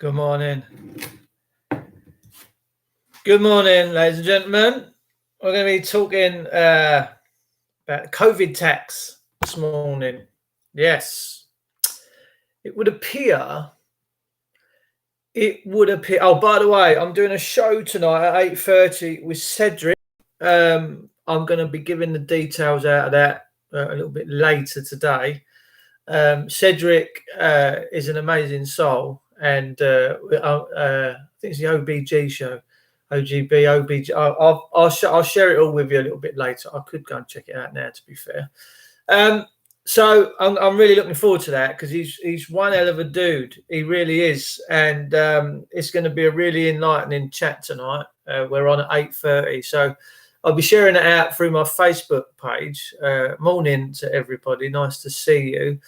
Good morning. Good morning, ladies and gentlemen. We're going to be talking about COVID tax this morning. Yes. It would appear. Oh, by the way, I'm doing a show tonight at 8:30 with Cedric. I'm going to be giving the details out of that a little bit later today. Cedric is an amazing soul, and I think it's the OBG show. OGB, OBG. I'll share it all with you a little bit later. I could go and check it out now, to be fair. So I'm really looking forward to that because he's one hell of a dude. He really is, and it's going to be a really enlightening chat tonight. We're on at 8:30, so I'll be sharing it out through my Facebook page. Morning to everybody. Nice to see you.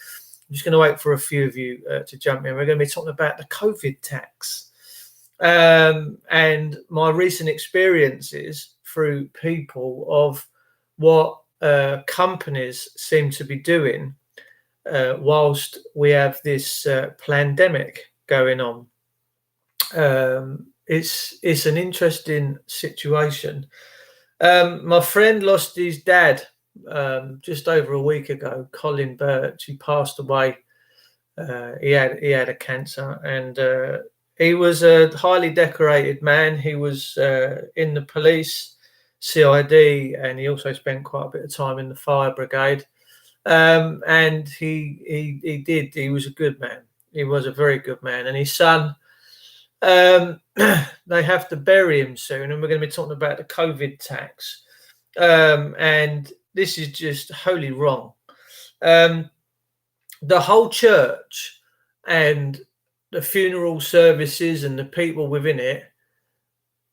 I'm just going to wait for a few of you to jump in. We're going to be talking about the COVID tax. And my recent experiences through people of what companies seem to be doing whilst we have this pandemic going on. It's an interesting situation. My friend lost his dad just over a week ago, Colin Birch. He passed away. He had a cancer, and he was a highly decorated man. He was in the police, CID, and he also spent quite a bit of time in the fire brigade. And he was a good man. He was a very good man. And his son, they have to bury him soon. And we're going to be talking about the COVID tax. And this is just wholly wrong. The whole church and the funeral services and the people within it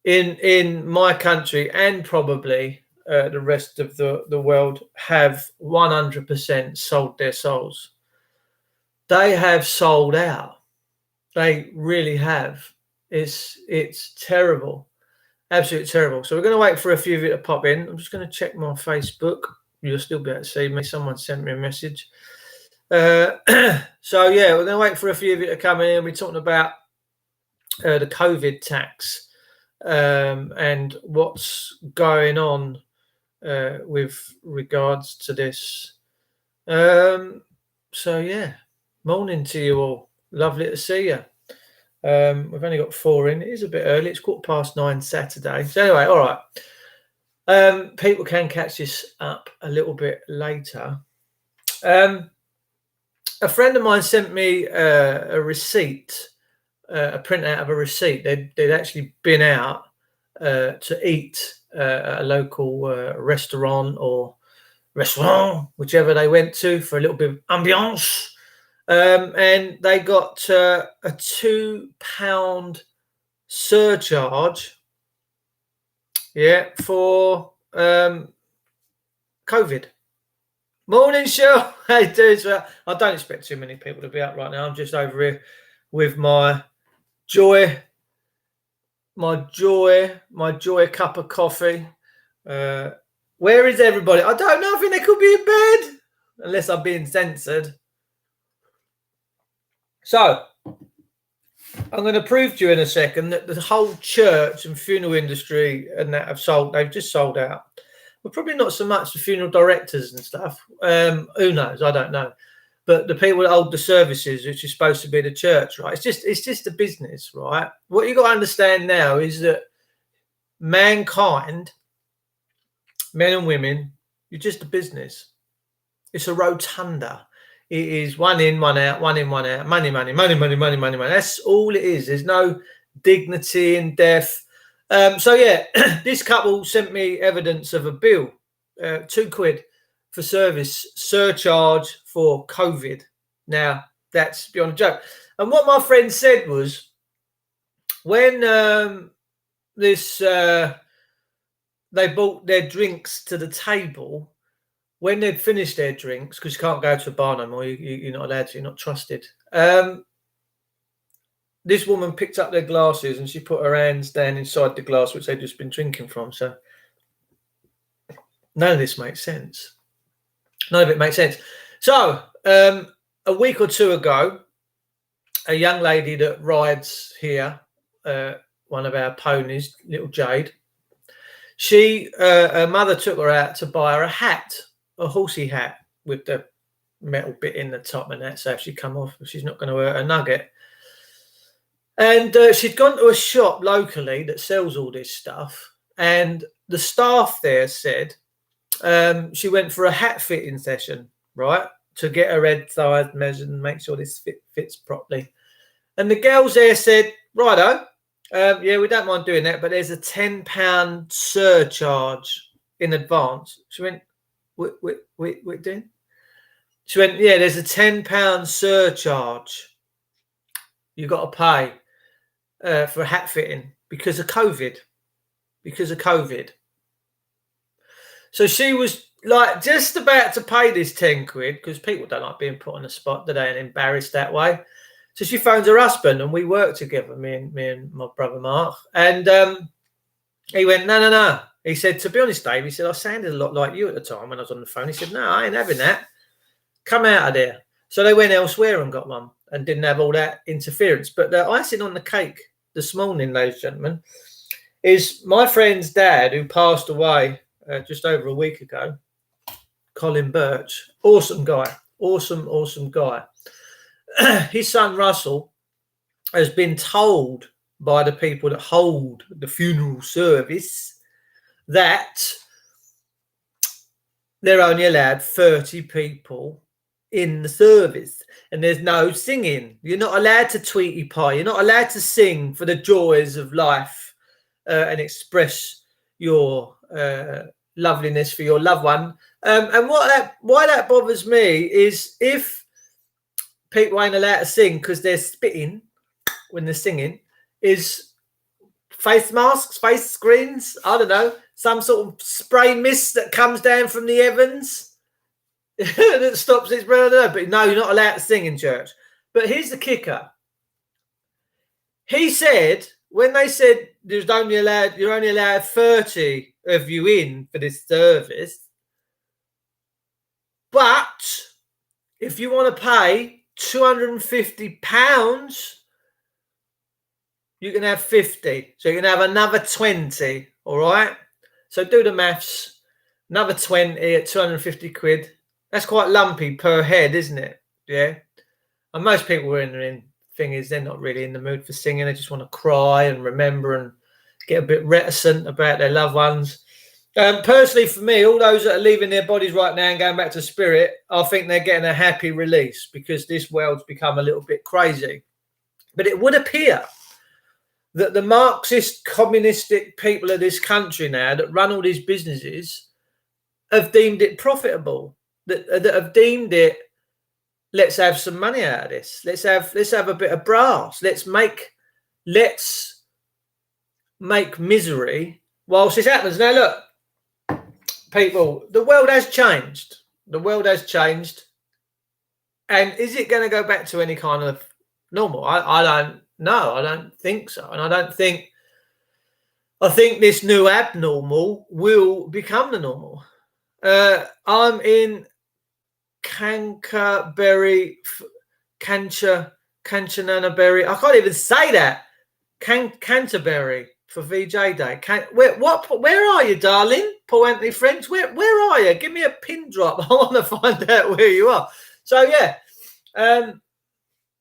in my country and probably the rest of the world have 100% sold their souls. They have sold out. They really have. It's terrible. Absolutely terrible. So we're going to wait for a few of you to pop in. I'm just going to check my Facebook. You'll still be able to see me. Someone sent me a message. So yeah, we're going to wait for a few of you to come in. We're talking about the COVID tax and what's going on with regards to this. So yeah, morning to you all. Lovely to see you. We've only got 4 in. It is a bit early. It's 9:15 Saturday. So anyway, all right. People can catch this up a little bit later. A friend of mine sent me a receipt, a printout of a receipt. They'd actually been out to eat at a local restaurant, whichever they went to, for a little bit of ambiance. And they got a £2 surcharge, for COVID. Morning, Cheryl. Hey, dudes. Well, I don't expect too many people to be up right now. I'm just over here with my joy cup of coffee. Where is everybody? I don't know. I think they could be in bed, unless I'm being censored. So I'm going to prove to you in a second that the whole church and funeral industry and that they've just sold out. Well, probably not so much the funeral directors and stuff. Who knows? I don't know. But the people that hold the services, which is supposed to be the church, right? It's just a business, right? What you got to understand now is that mankind, men and women, you're just a business. It's a rotunda. It is one in, one out, one in, one out. Money, money, money, money, money, money, money. That's all it is. There's no dignity in death. So yeah, this couple sent me evidence of a bill, £2 for service surcharge for COVID. Now that's beyond a joke. And what my friend said was, when they brought their drinks to the table, when they'd finished their drinks, because you can't go to a bar no more, you're not allowed to, you're not trusted. This woman picked up their glasses and she put her hands down inside the glass which they'd just been drinking from. So none of this makes sense. None of it makes sense. So a week or two ago, a young lady that rides here, one of our ponies, little Jade. Her mother took her out to buy her a hat, a horsey hat with the metal bit in the top, and that's how she come off. She's not going to hurt a nugget. And she'd gone to a shop locally that sells all this stuff, and the staff there said she went for a hat fitting session, right, to get her head size measured and make sure this fits properly. And the girls there said, righto, yeah, we don't mind doing that, but there's a £10 surcharge in advance. She went, what doing? She went, yeah, there's a £10 surcharge you got to pay for a hat fitting because of COVID. So she was like just about to pay this 10 quid because people don't like being put on the spot, do they, and embarrassed that way. So she phones her husband, and we work together, me and my brother Mark. And he went, no. He said, to be honest, Dave, he said, I sounded a lot like you at the time when I was on the phone. He said, no, I ain't having that. Come out of there. So they went elsewhere and got one and didn't have all that interference. But the icing on the cake this morning, ladies and gentlemen, is my friend's dad, who passed away just over a week ago, Colin Birch. Awesome guy. Awesome guy. His son Russell has been told by the people that hold the funeral service that they're only allowed 30 people in the service, and there's no singing. You're not allowed to Tweety Pie. You're not allowed to sing for the joys of life and express your loveliness for your loved one. And why that bothers me is if people ain't allowed to sing because they're spitting when they're singing, is face masks, face screens, I don't know, some sort of spray mist that comes down from the heavens that stops its breath. I don't know, but no, you're not allowed to sing in church. But here's the kicker. He said, when they said you're only allowed 30 of you in for this service, but if you want to pay £250, you can have 50. So you can have another 20. All right. So do the maths. Another 20 at 250 quid. That's quite lumpy per head, isn't it? Yeah. And most people thing is they're not really in the mood for singing. They just want to cry and remember and get a bit reticent about their loved ones. Personally, for me, all those that are leaving their bodies right now and going back to spirit, I think they're getting a happy release because this world's become a little bit crazy. But it would appear that the Marxist, communistic people of this country now that run all these businesses have deemed it profitable, that have deemed it, let's have some money out of this. Let's have a bit of brass. Let's make misery whilst this happens. Now, look, people, the world has changed. And is it going to go back to any kind of normal? I don't know. I don't think so. And I think this new abnormal will become the normal. I'm in Canterbury. I can't even say that. Canterbury for VJ Day. Where are you, darling? Paul Anthony French. Where are you? Give me a pin drop. I want to find out where you are. So yeah,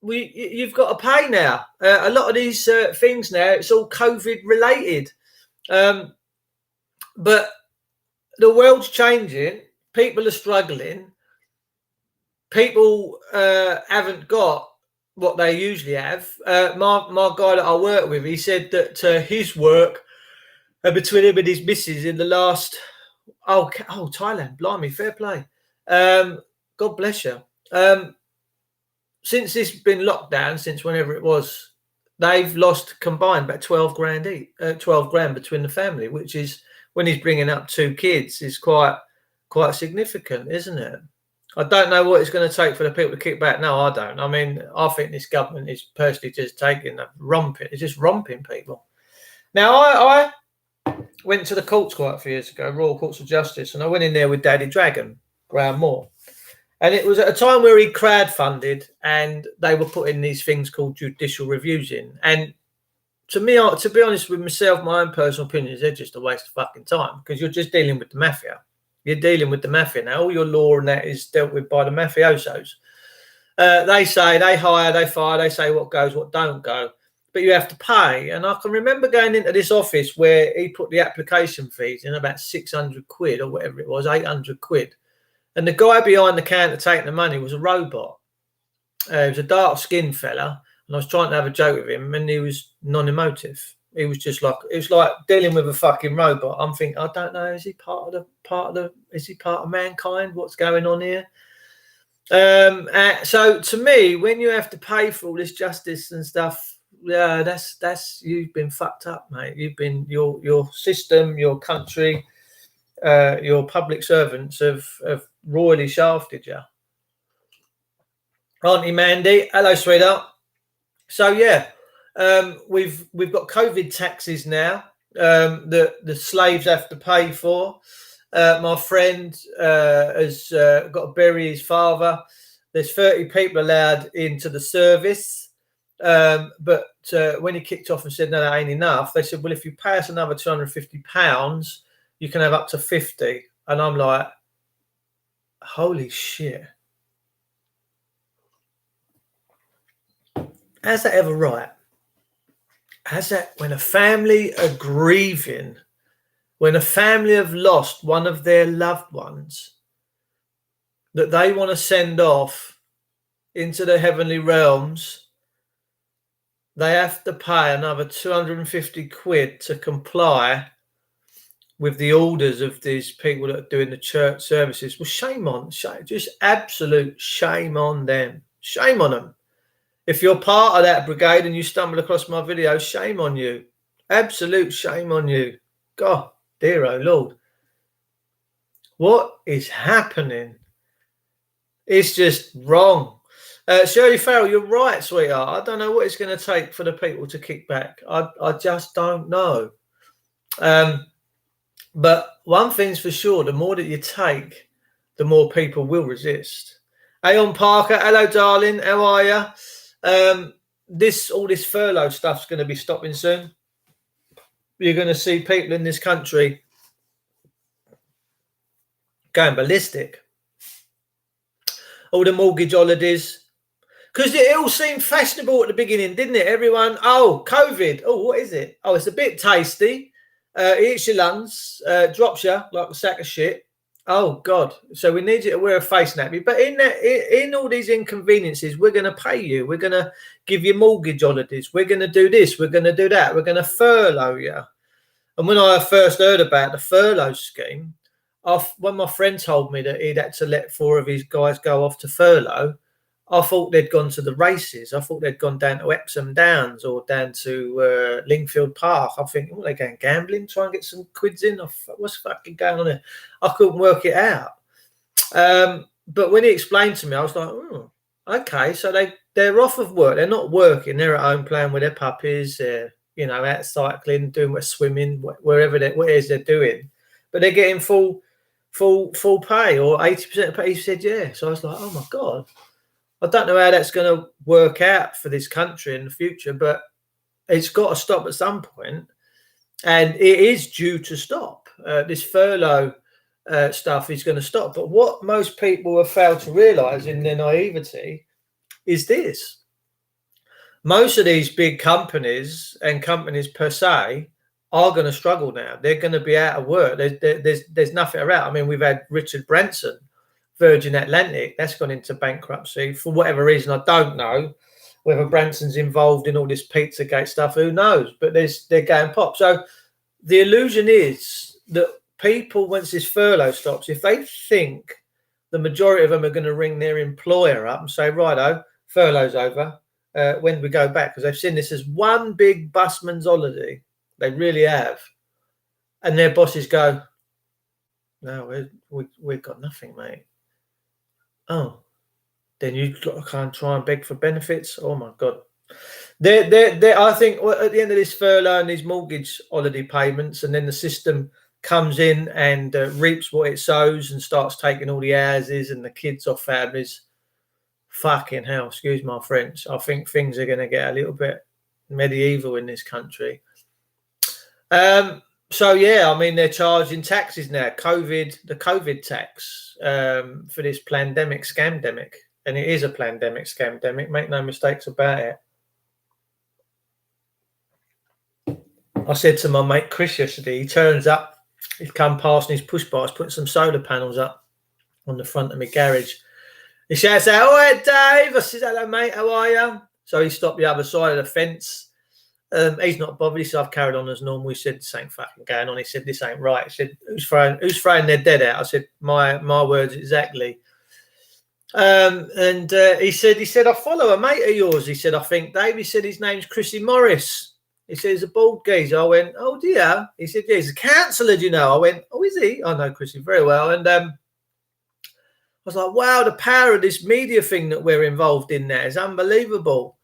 you've got to pay now. A lot of these things now, it's all COVID related. But the world's changing. People are struggling. People haven't got what they usually have. My guy that I work with, he said that his work between him and his missus in the last Thailand, blimey, fair play. God bless you. Since it's been locked down, since whenever it was, they've lost combined about 12 grand between the family, which is, when he's bringing up 2 kids, is quite significant, isn't it? I don't know what it's going to take for the people to kick back. No, I don't. I mean, I think this government is personally just taking a romping. It's just romping people. Now, I went to the courts quite a few years ago, Royal Courts of Justice, and I went in there with Daddy Dragon, Graham Moore. And it was at a time where he crowdfunded, and they were putting these things called judicial reviews in. And to me, to be honest with myself, my own personal opinion is they're just a waste of fucking time, because you're just dealing with the mafia. You're dealing with the mafia now. All your law and that is dealt with by the mafiosos. They say, they hire, they fire, they say what goes, what don't go. But you have to pay. And I can remember going into this office where he put the application fees in about 600 quid or whatever it was, 800 quid. And the guy behind the counter taking the money was a robot. He was a dark-skinned fella, and I was trying to have a joke with him, and he was non-emotive. He was just like, it was like dealing with a fucking robot. I'm thinking, I don't know, is he part of mankind? What's going on here? So to me, when you have to pay for all this justice and stuff, yeah, that's you've been fucked up, mate. You've been your system, your country, your public servants have royally shafted you. Auntie Mandy, hello, sweetheart. So yeah, we've got COVID taxes now that the slaves have to pay for. My friend has got to bury his father. There's 30 people allowed into the service. But when he kicked off and said, no, that ain't enough, they said, well, if you pay us another £250, you can have up to 50. And I'm like, holy shit. How's that ever right? How's that when a family are grieving, when a family have lost one of their loved ones that they want to send off into the heavenly realms, they have to pay another 250 quid to comply with the orders of these people that are doing the church services. Well, just absolute shame on them. Shame on them. If you're part of that brigade and you stumble across my video, shame on you. Absolute shame on you. God, dear, oh Lord. What is happening? It's just wrong. Shirley Farrell, you're right, sweetheart. I don't know what it's going to take for the people to kick back. I just don't know. But one thing's for sure, the more that you take, the more people will resist. Aeon Parker, hello, darling. How are you? All this furlough stuff's going to be stopping soon. You're going to see people in this country going ballistic. All the mortgage holidays. Because it all seemed fashionable at the beginning, didn't it? Everyone, oh, COVID. Oh, what is it? Oh, it's a bit tasty. It eats your lungs, drops you like a sack of shit. Oh, God. So we need you to wear a face nappy. But in all these inconveniences, we're going to pay you. We're going to give you mortgage holidays. We're going to do this. We're going to do that. We're going to furlough you. And when I first heard about the furlough scheme, when my friend told me that he'd had to let 4 of his guys go off to furlough, I thought they'd gone to the races. I thought they'd gone down to Epsom Downs or down to Lingfield Park. I'm thinking, what, are they going gambling, try and get some quids in? What's fucking going on there? I couldn't work it out. But when he explained to me, I was like, oh, okay, so they're off of work. They're not working. They're at home playing with their puppies. They're, out cycling, doing swimming, wherever what it is they're doing. But they're getting full pay or 80% of pay. He said, yeah. So I was like, oh, my God. I don't know how that's going to work out for this country in the future, but it's got to stop at some point, and it is due to stop. This furlough stuff is going to stop. But what most people have failed to realise in their naivety is this. Most of these big companies and companies per se are going to struggle now. They're going to be out of work. There's nothing around. I mean, we've had Richard Branson, Virgin Atlantic, that's gone into bankruptcy for whatever reason. I don't know whether Branson's involved in all this Pizzagate stuff. Who knows? But they're going pop. So the illusion is that people, once this furlough stops, if they think the majority of them are going to ring their employer up and say, righto, furlough's over, when do we go back? Because they've seen this as one big busman's holiday. They really have. And their bosses go, no, we've got nothing, mate. Oh, then you can't try and beg for benefits. Oh my God! I think at the end of this furlough and these mortgage holiday payments, and then the system comes in and reaps what it sows and starts taking all the houses and the kids off families. Fucking hell, excuse my French. I think things are going to get a little bit medieval in this country. So yeah, I mean, they're charging taxes now. The COVID tax for this pandemic scamdemic, and it is a pandemic scamdemic. Make no mistakes about it. I said to my mate Chris yesterday, he turns up, he's come past in his push bars, putting some solar panels up on the front of my garage. He shouts out, "Oh, hey, Dave." I said, "Hello, mate, how are you?" So he stopped the other side of the fence. He's not bothered, so I've carried on as normal. He said, "This ain't fucking going on." He said, "This ain't right." He said, who's throwing their dead out? I said, my words exactly. He said, "I follow a mate of yours." He said, "I think, Dave." He said, "His name's Chrissy Morris." He said, "He's a bald geezer." I went, "Oh dear." He said, "Yeah, he's a councillor, do you know?" I went, "Oh, is he?" I know Chrissy very well. And I was like, wow, the power of this media thing that we're involved in now is unbelievable.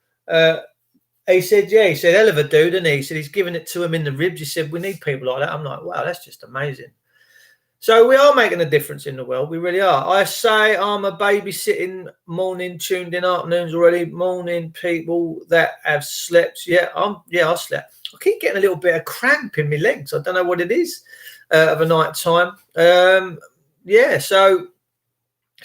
He said, yeah, he said, hell of a dude, and he said, he's giving it to him in the ribs. He said, we need people like that. I'm like, wow, that's just amazing. So we are making a difference in the world. We really are. I say I'm a babysitting morning, tuned in afternoons already. Morning, people that have slept. Yeah, I slept. I keep getting a little bit of cramp in my legs. I don't know what it is of a night time. Yeah, so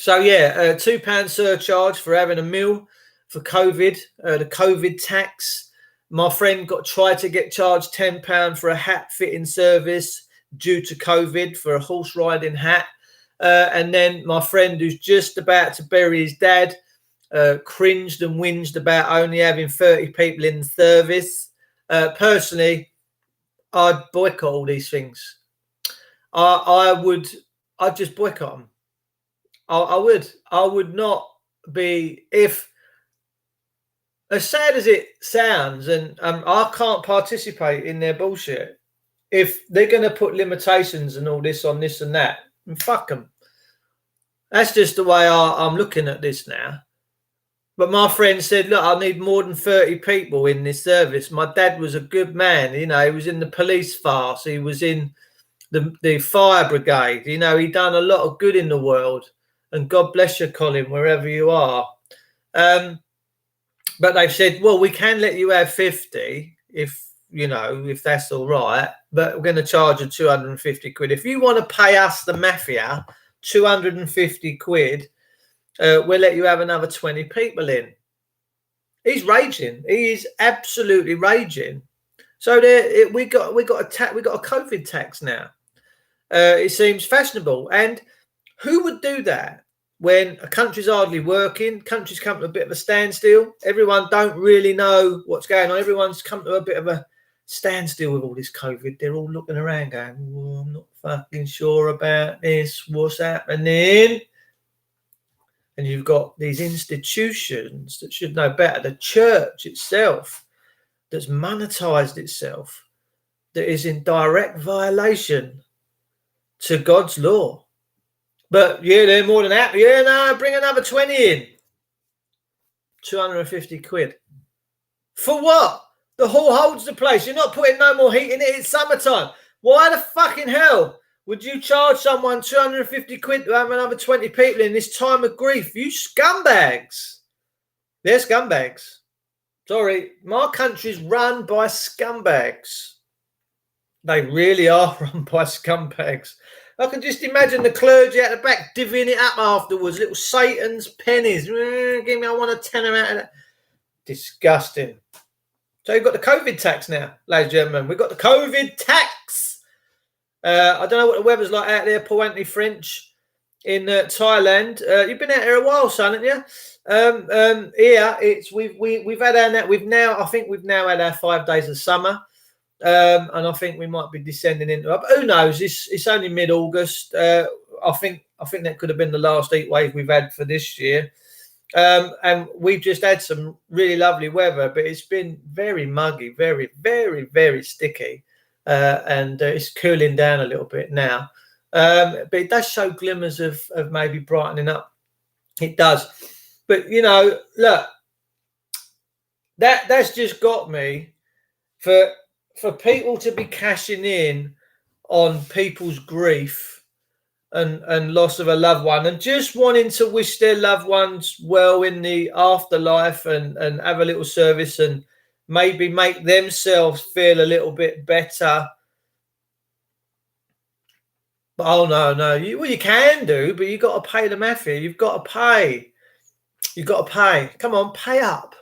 yeah, £2 surcharge for having a meal for COVID, the COVID tax. My friend tried to get charged £10 for a hat fitting service due to COVID for a horse riding hat. And then my friend, who's just about to bury his dad, cringed and whinged about only having 30 people in the service. Personally, I'd boycott all these things. I'd just boycott them. I would not be, if, as sad as it sounds, and I can't participate in their bullshit. If they're going to put limitations and all this on this and that, fuck them. That's just the way I'm looking at this now. But my friend said, look, I need more than 30 people in this service. My dad was a good man. You know, he was in the police force. He was in the fire brigade. You know, he done a lot of good in the world. And God bless you, Colin, wherever you are. But they've said, well, we can let you have 50 if that's all right, but we're going to charge you 250 quid. If you want to pay us, the mafia, 250 quid, we'll let you have another 20 people in. He's raging. He is absolutely raging. So we got a COVID tax now. It seems fashionable. And who would do that when a country's hardly working? Country's come to a bit of a standstill. Everyone don't really know what's going on. Everyone's come to a bit of a standstill with all this COVID. They're all looking around going, oh, I'm not fucking sure about this. What's happening? And you've got these institutions that should know better. The church itself that's monetized itself, that is in direct violation to God's law. But yeah, they're more than happy. Yeah, no, bring another 20 in. 250 quid. For what? The hall holds the place. You're not putting no more heat in it. It's summertime. Why the fucking hell would you charge someone 250 quid to have another 20 people in this time of grief? You scumbags. They're scumbags. Sorry, my country's run by scumbags. They really are run by scumbags. I can just imagine the clergy at the back divvying it up afterwards. Little Satan's pennies. Give me, I want a tenner out of that. Disgusting. So you've got the COVID tax now, ladies and gentlemen. We've got the COVID tax. I don't know what the weather's like out there, Pointe French, in Thailand. You've been out here a while, son, haven't you? Here we've had our I think we've now had our 5 days of summer. And I think we might be descending into, but who knows? It's only mid-August. I think that could have been the last heat wave we've had for this year. And we've just had some really lovely weather, but it's been very muggy, very, very, very sticky. And it's cooling down a little bit now. But it does show glimmers of maybe brightening up. It does. But, you know, look, that's just got me for people to be cashing in on people's grief and loss of a loved one, and just wanting to wish their loved ones well in the afterlife, and have a little service and maybe make themselves feel a little bit better. But oh no, you can do, but you got to pay the mafia. You've got to pay. You've got to pay. Come on, pay up,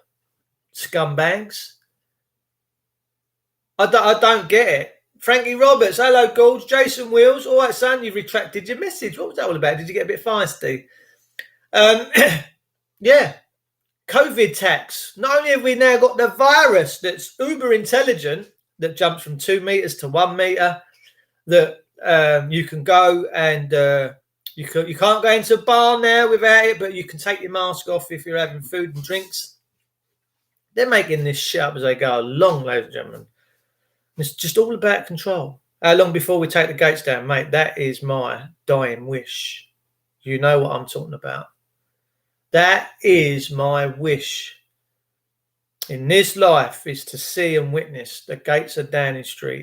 scumbags. I don't get it. Frankie Roberts, hello, Gorge. Jason Wills, all right, son, you've retracted your message. What was that all about? Did you get a bit feisty? Yeah, COVID tax. Not only have we now got the virus that's uber intelligent, that jumps from 2 meters to 1 meter, that you can go and you can't go into a bar now without it, but you can take your mask off if you're having food and drinks. They're making this shit up as they go along, ladies and gentlemen. It's just all about control. How long before we take the gates down, mate? That is my dying wish. You know what I'm talking about. That is my wish in this life, is to see and witness the gates of Downing Street